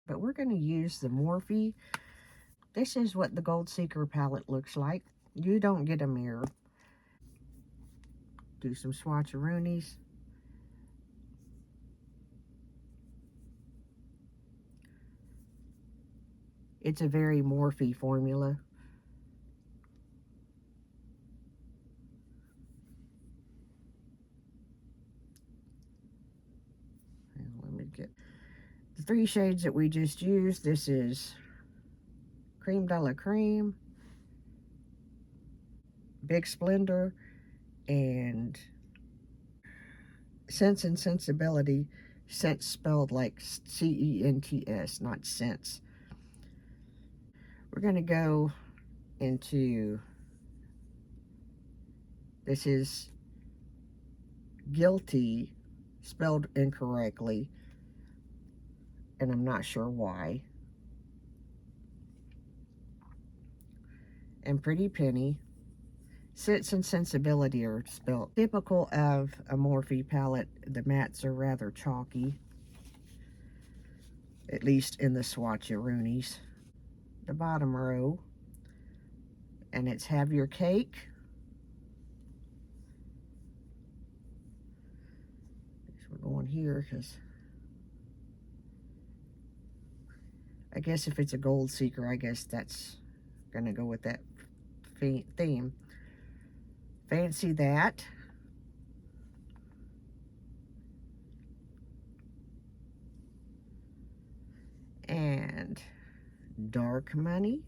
but we're going to use the Morphe. This is what the Gold Seeker palette looks like. You don't get a mirror. Do some swatcheroonies. It's a very Morphe formula. And let me get the 3 shades that we just used. This is Creme De La Creme, Big Splendor, and Cents and Sensibility. Cents spelled like C-E-N-T-S, not cents. We're going to go into, this is Guilty, spelled incorrectly, and I'm not sure why. And Pretty Penny. Cents and Sensibility are spelled. Typical of a Morphe palette, the mattes are rather chalky, at least in the swatcheroonies. The bottom row, and it's Have Your Cake. We're going here because I guess if it's a Gold Seeker, I guess that's gonna go with that theme. Fancy That. And Dark Money.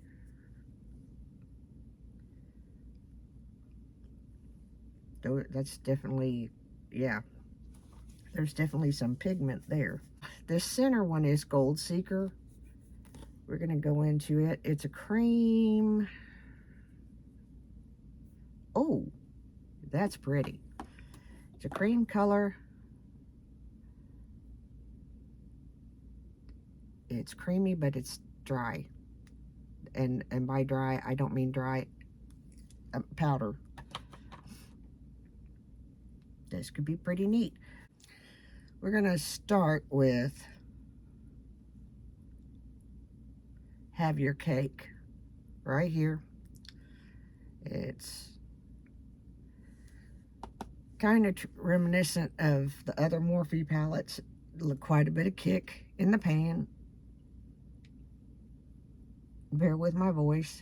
That's definitely, yeah, there's definitely some pigment there. This center one is Gold Seeker. We're gonna go into it. It's a cream. Oh, that's pretty. It's a cream color. It's creamy, but it's dry. And by dry, I don't mean dry powder. This could be pretty neat. We're gonna start with Have Your Cake right here. It's kind of reminiscent of the other Morphe palettes. Quite a bit of kick in the pan. Bear with my voice.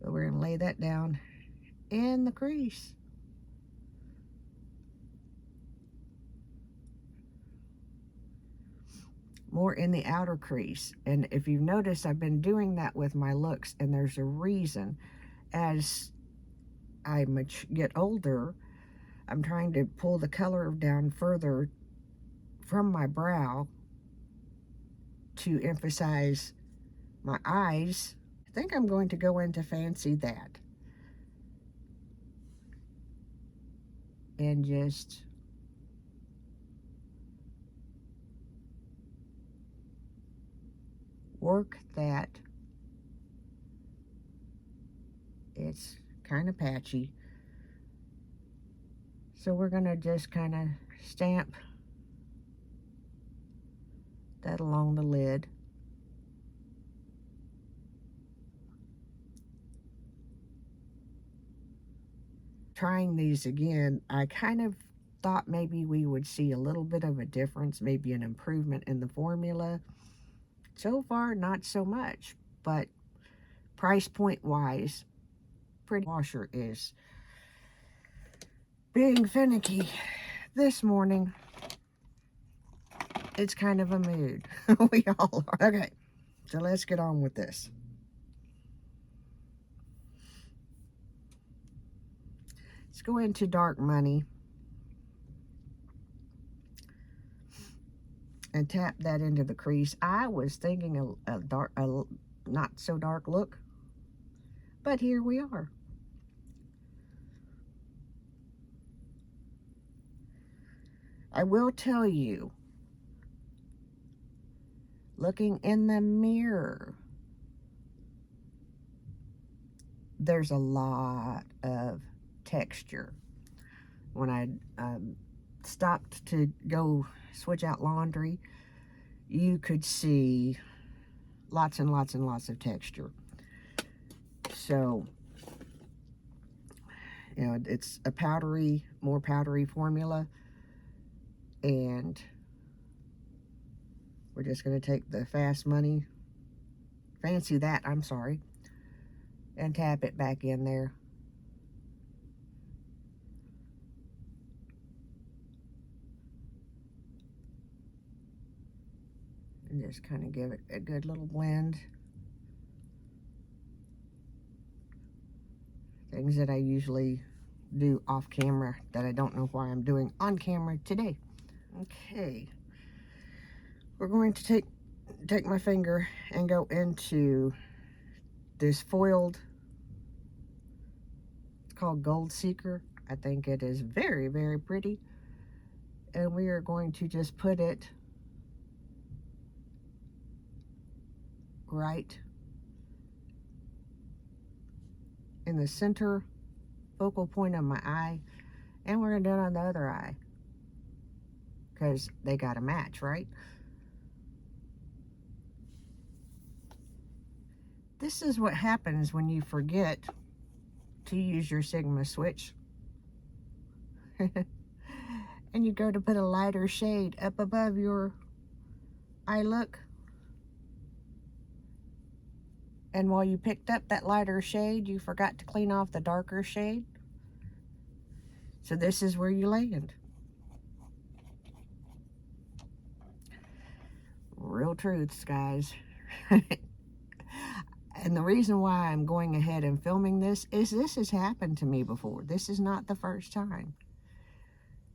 But we're going to lay that down in the crease. More in the outer crease. And if you've noticed, I've been doing that with my looks, and there's a reason. As I get older, I'm trying to pull the color down further from my brow to emphasize my eyes. I think I'm going to go into Fancy That. And just work that. It's kind of patchy. So we're going to just kind of stamp that along the lid. Trying these again, I kind of thought maybe we would see a little bit of a difference, maybe an improvement in the formula. So far, not so much, but price point wise, Pretty Washer is being finicky this morning. It's kind of a mood. We all are. Okay, so let's get on with this. Let's go into Dark Money and tap that into the crease. I was thinking a not so dark look, but here we are. I will tell you, looking in the mirror, there's a lot of texture when I stopped to go switch out laundry, you could see lots and lots and lots of texture. So, you know, it's a powdery, more powdery formula, and we're just going to take the Fancy That, I'm sorry, and tap it back in there. And just kind of give it a good little blend. Things that I usually do off camera that I don't know why I'm doing on camera today. Okay, we're going to take my finger and go into this foiled, it's called Gold Seeker. I think it is very, very pretty. And we are going to just put it right in the center focal point of my eye, and we're going to do it on the other eye because they got to match, right? This is what happens when you forget to use your Sigma switch and you go to put a lighter shade up above your eye look, and while you picked up that lighter shade, you forgot to clean off the darker shade. So this is where you land. Real truths, guys. And the reason why I'm going ahead and filming this is this has happened to me before. This is not the first time.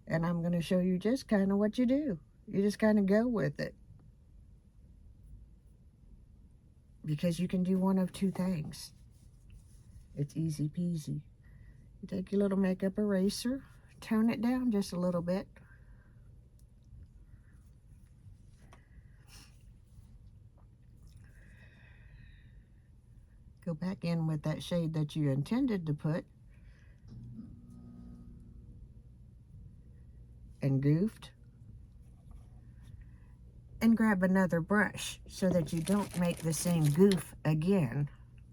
And I'm going to show you just kind of what you do. You just kind of go with it. Because you can do one of two things. It's easy peasy. You take your little makeup eraser, tone it down just a little bit. Go back in with that shade that you intended to put and goofed. And grab another brush so that you don't make the same goof again.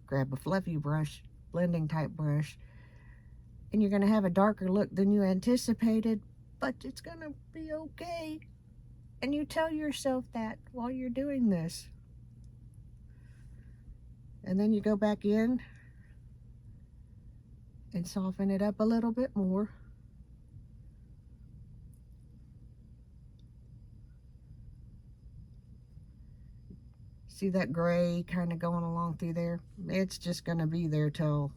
Grab a fluffy brush, blending type brush, and you're going to have a darker look than you anticipated, but it's going to be okay. And you tell yourself that while you're doing this. And then you go back in and soften it up a little bit more. See that gray kind of going along through there? It's just going to be there till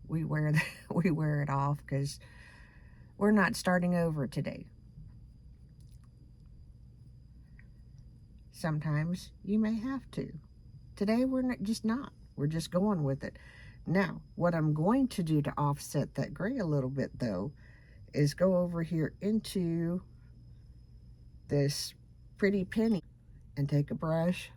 we wear it off, because we're not starting over today. Sometimes you may have to. Today we're not. We're just going with it. Now, what I'm going to do to offset that gray a little bit though is go over here into this pretty penny and take a brush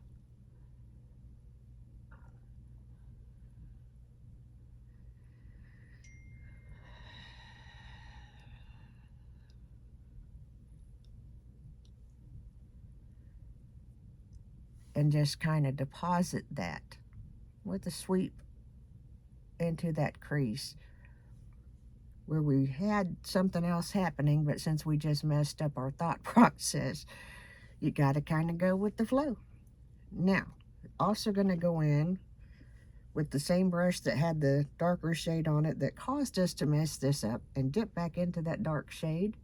and just kind of deposit that with a sweep into that crease where we had something else happening, but since we just messed up our thought process, you got to kind of go with the flow. Now, also going to go in with the same brush that had the darker shade on it that caused us to mess this up, and dip back into that dark shade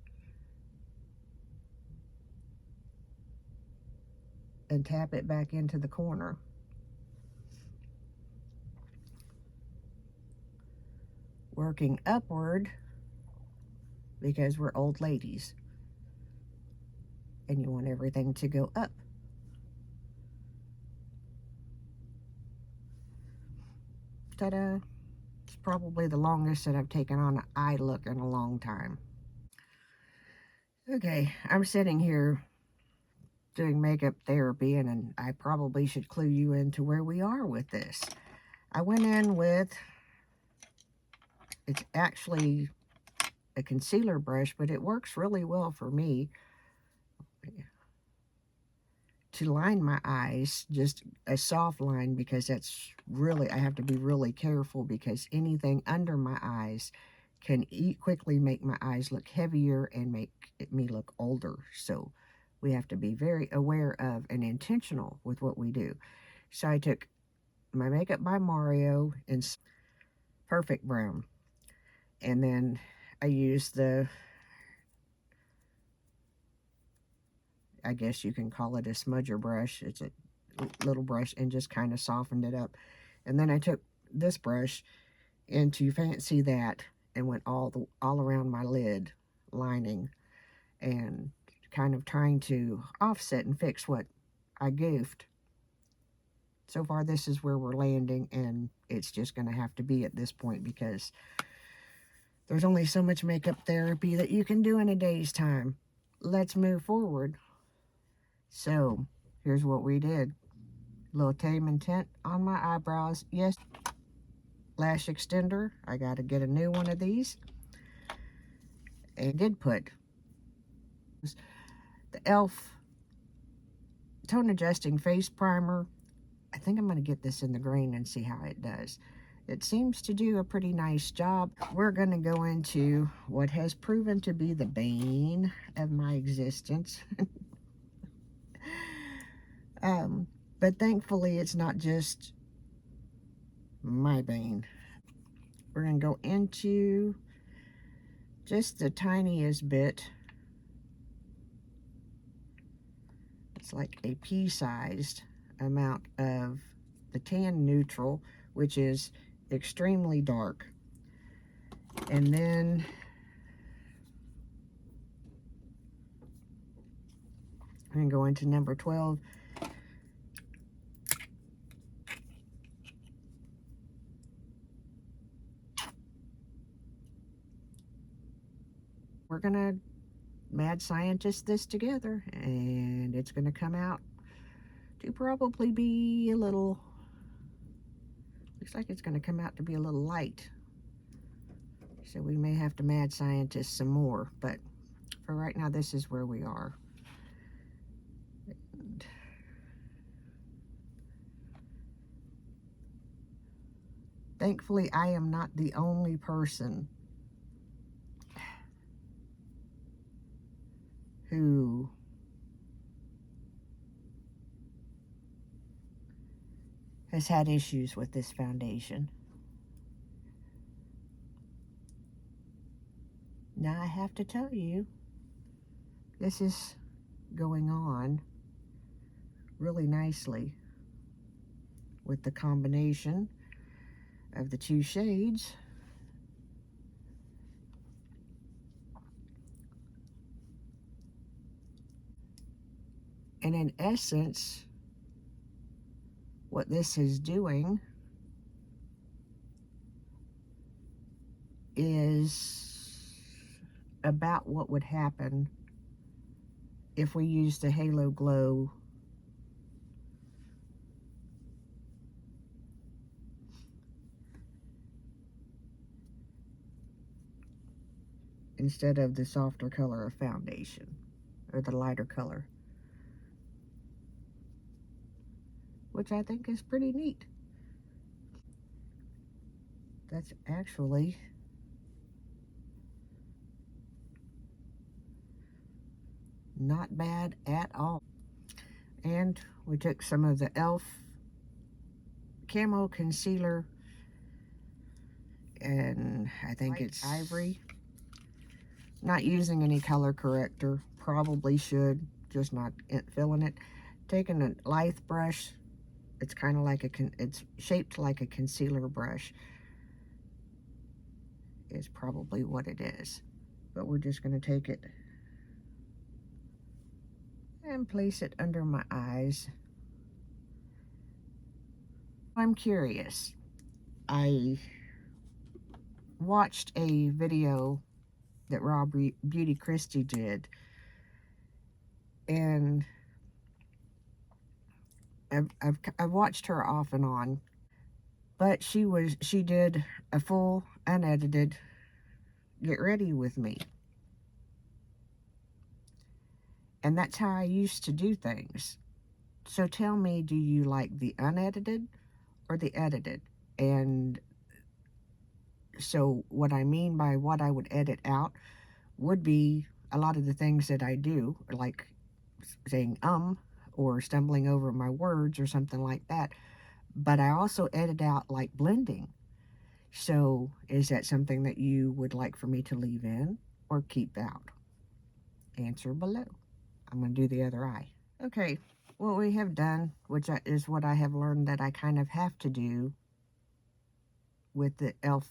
and tap it back into the corner. Working upward because we're old ladies and you want everything to go up. Ta-da! It's probably the longest that I've taken on an eye look in a long time. Okay, I'm sitting here doing makeup therapy, and I probably should clue you into where we are with this. I went in with, it's actually a concealer brush, but it works really well for me to line my eyes, just a soft line, because that's really, I have to be really careful, because anything under my eyes can quickly make my eyes look heavier and make me look older. So we have to be very aware of and intentional with what we do. So I took my Makeup by Mario in Perfect Brown, and then I used the, I guess you can call it a smudger brush. It's a little brush, and just kind of softened it up. And then I took this brush into Fancy That and went all around my lid lining, and kind of trying to offset and fix what I goofed. So far, this is where we're landing, and it's just going to have to be at this point, because there's only so much makeup therapy that you can do in a day's time. Let's move forward. So here's what we did. Little tame and tint on my eyebrows. Yes, lash extender. I got to get a new one of these. And I did put the e.l.f. Tone Adjusting Face Primer. I think I'm going to get this in the green and see how it does. It seems to do a pretty nice job. We're going to go into what has proven to be the bane of my existence. But thankfully, it's not just my bane. We're going to go into just the tiniest bit. It's like a pea-sized amount of the Tan Neutral, which is extremely dark. And then I'm going to go into number 12. We're going to mad scientist this together, and it's going to come out to probably be a little, looks like it's going to come out to be a little light. So we may have to mad scientist some more, but for right now, this is where we are. And thankfully, I am not the only person who has had issues with this foundation. Now I have to tell you, this is going on really nicely with the combination of the two shades. And in essence, what this is doing is about what would happen if we used the Halo Glow instead of the softer color of foundation, or the lighter color, which I think is pretty neat. That's actually not bad at all. And we took some of the e.l.f. Camo Concealer, and I think it's Ivory. Not using any color corrector. Probably should, just not filling it. Taking a lithe brush. It's kind of like it's shaped like a concealer brush, is probably what it is. But we're just going to take it and place it under my eyes. I'm curious. I watched a video that Rob Beauty Christie did, and I've watched her off and on, but she did a full unedited get ready with me. And that's how I used to do things. So tell me, do you like the unedited or the edited? And so what I mean by what I would edit out would be a lot of the things that I do, like saying or stumbling over my words or something like that. But I also edit out like blending. So is that something that you would like for me to leave in or keep out? Answer below. I'm going to do the other eye. Okay, what we have done, which is what I have learned that I kind of have to do with the e.l.f.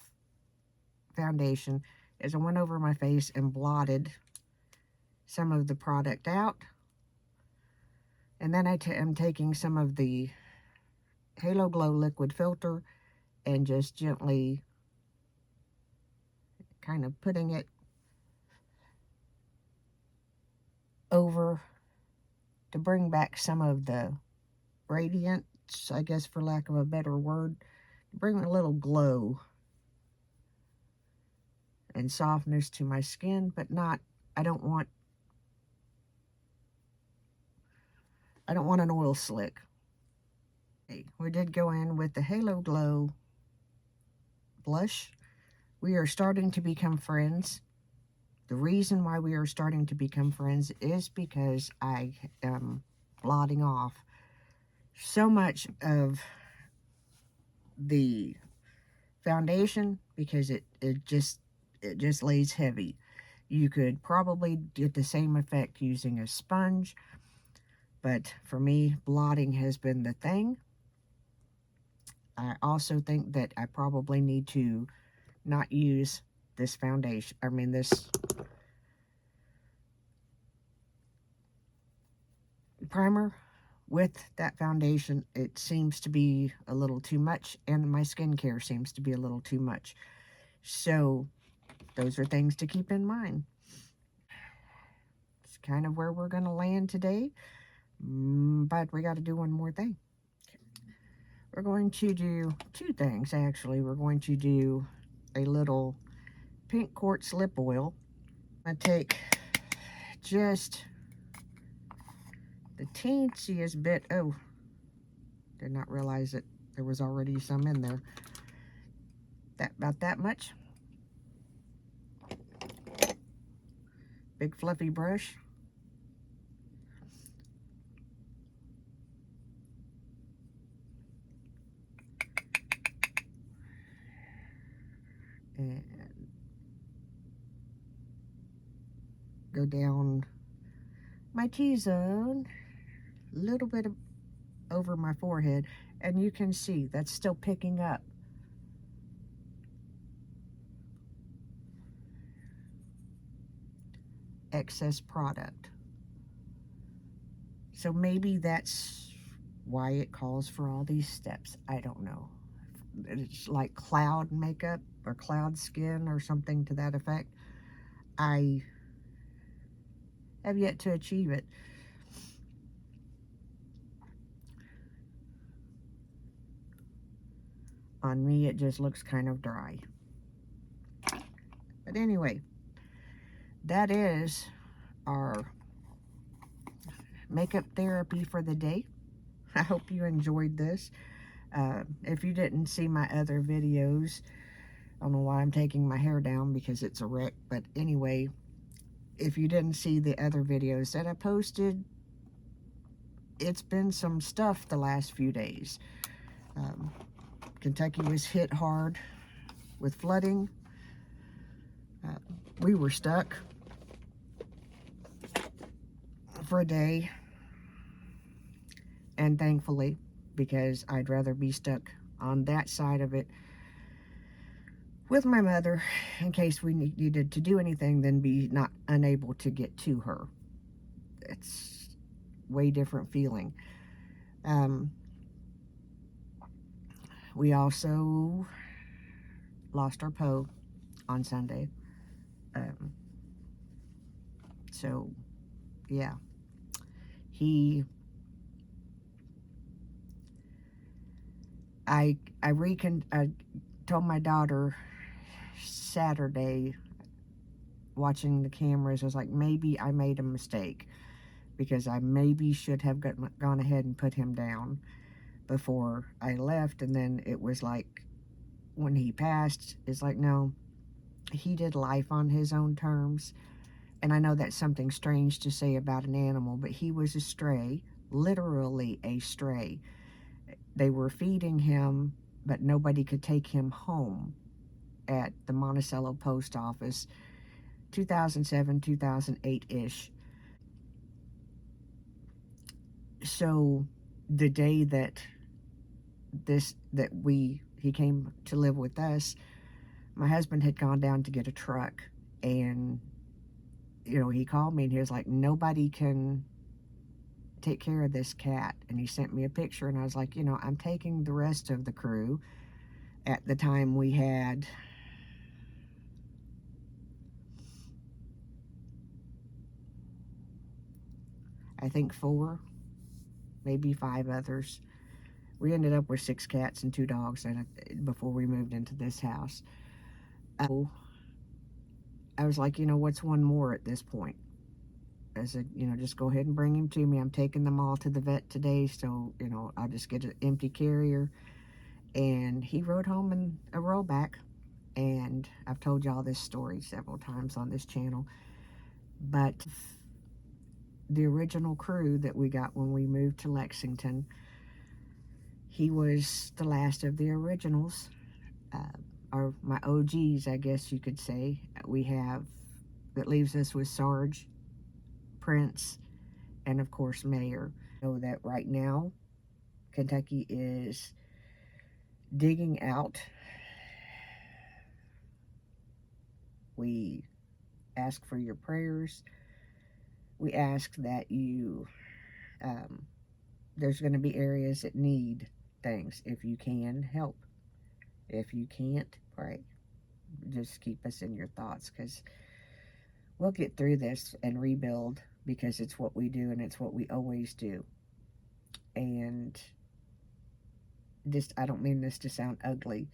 foundation, is I went over my face and blotted some of the product out. And then I am taking some of the Halo Glow liquid filter and just gently kind of putting it over to bring back some of the radiance, I guess, for lack of a better word, bring a little glow and softness to my skin, but not, I don't want an oil slick. Okay, we did go in with the Halo Glow blush. We are starting to become friends. The reason why we are starting to become friends is because I am blotting off so much of the foundation because it just lays heavy. You could probably get the same effect using a sponge, but for me, blotting has been the thing. I also think that I probably need to not use this foundation, this primer with that foundation. It seems to be a little too much, and my skincare seems to be a little too much. So those are things to keep in mind. It's kind of where we're going to land today, but we got to do one more thing. We're going to do two things, actually. We're going to do a little pink quartz lip oil. I take just the teensiest bit. Oh, did not realize that there was already some in there. About that much. Big fluffy brush. And go down my T-zone, a little bit over my forehead, and you can see that's still picking up. Excess product. So maybe that's why it calls for all these steps. I don't know. It's like cloud makeup or cloud skin or something to that effect. I have yet to achieve it. On me, it just looks kind of dry. But anyway, that is our makeup therapy for the day. I hope you enjoyed this. If you didn't see my other videos, I don't know why I'm taking my hair down because it's a wreck. But anyway, if you didn't see the other videos that I posted, it's been some stuff the last few days. Kentucky was hit hard with flooding. We were stuck for a day, and thankfully, because I'd rather be stuck on that side of it with my mother in case we needed to do anything than be not unable to get to her. It's way different feeling. We also lost our Poe on Sunday. So yeah, I told my daughter Saturday, watching the cameras, I was like, maybe I made a mistake, because I maybe should have gone ahead and put him down before I left. And then it was like, when he passed, it's like, no, he did life on his own terms. And I know that's something strange to say about an animal, but he was a stray, literally a stray. They were feeding him, but nobody could take him home at the Monticello post office, 2007, 2008-ish. So the day that he came to live with us, my husband had gone down to get a truck, and he called me and he was like, nobody can take care of this cat. And he sent me a picture, and I was like, I'm taking the rest of the crew. At the time, we had, I think, 4, maybe 5 others. We ended up with 6 cats and 2 dogs before we moved into this house. I was like, what's one more at this point? I said, just go ahead and bring him to me. I'm taking them all to the vet today, so, I'll just get an empty carrier. And he rode home in a rollback. And I've told y'all this story several times on this channel. But the original crew that we got when we moved to Lexington, he was the last of the originals, or my OGs, I guess you could say. That leaves us with Sarge, Prince, and of course Mayor. Know that right now Kentucky is digging out. We ask for your prayers. We ask that there's going to be areas that need things. If you can, help. If you can't, pray. Just keep us in your thoughts, because we'll get through this and rebuild, because it's what we do and it's what we always do. And I don't mean this to sound ugly,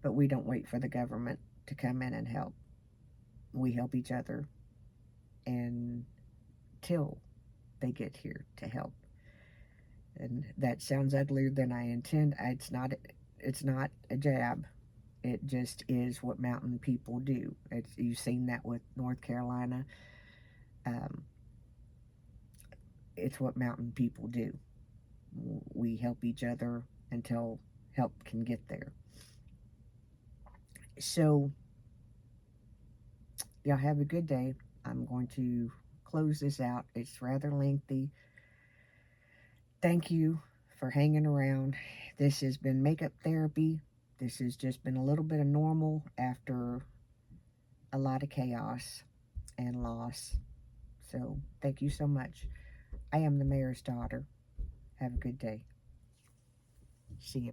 but we don't wait for the government to come in and help. We help each other until they get here to help. And that sounds uglier than I intend. It's not a jab. It just is what mountain people do. You've seen that with North Carolina. It's what mountain people do. We help each other until help can get there. So, y'all have a good day. I'm going to close this out. It's rather lengthy. Thank you for hanging around. This has been Makeup Therapy. This has just been a little bit of normal after a lot of chaos and loss. So, thank you so much. I am the mayor's daughter. Have a good day. See you.